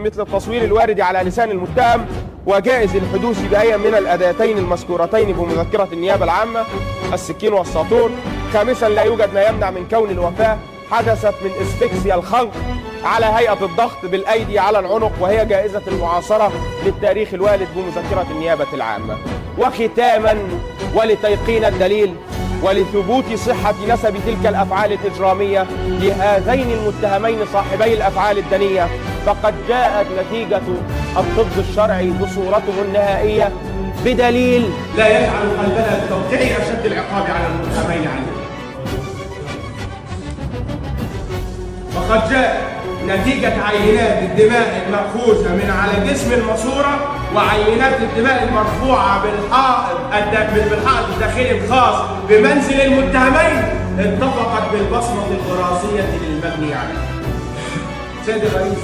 مثل التصوير الوارد على لسان المتهم وجائز الحدوث بأي من الأداتين المذكورتين بمذكرة النيابة العامة، السكين والساطور. خامسا، لا يوجد ما يمنع من كون الوفاة حدثت من اسفكسيا الخنق على هيئة الضغط بالأيدي على العنق، وهي جائزة المعاصرة للتاريخ الوارد بمذكرة النيابة العامة. وختاما، ولتيقين الدليل ولثبوت صحة نسب تلك الأفعال الإجرامية لهذين المتهمين صاحبي الأفعال الدنية، فقد جاءت نتيجة الطب الشرعي بصورته النهائية بدليل لا يجعل قلبنا بتوقيع أشد العقاب على المتهمين عليه. وقد جاء نتيجة عينات الدماء المأخوذة من على جسم الماسورة وعينات الدماء المرفوعة بالحائط الداخلي الخاص بمنزل المتهمين اتفقت بالبصمة الوراثية للمبني عليه. سيد الرئيس،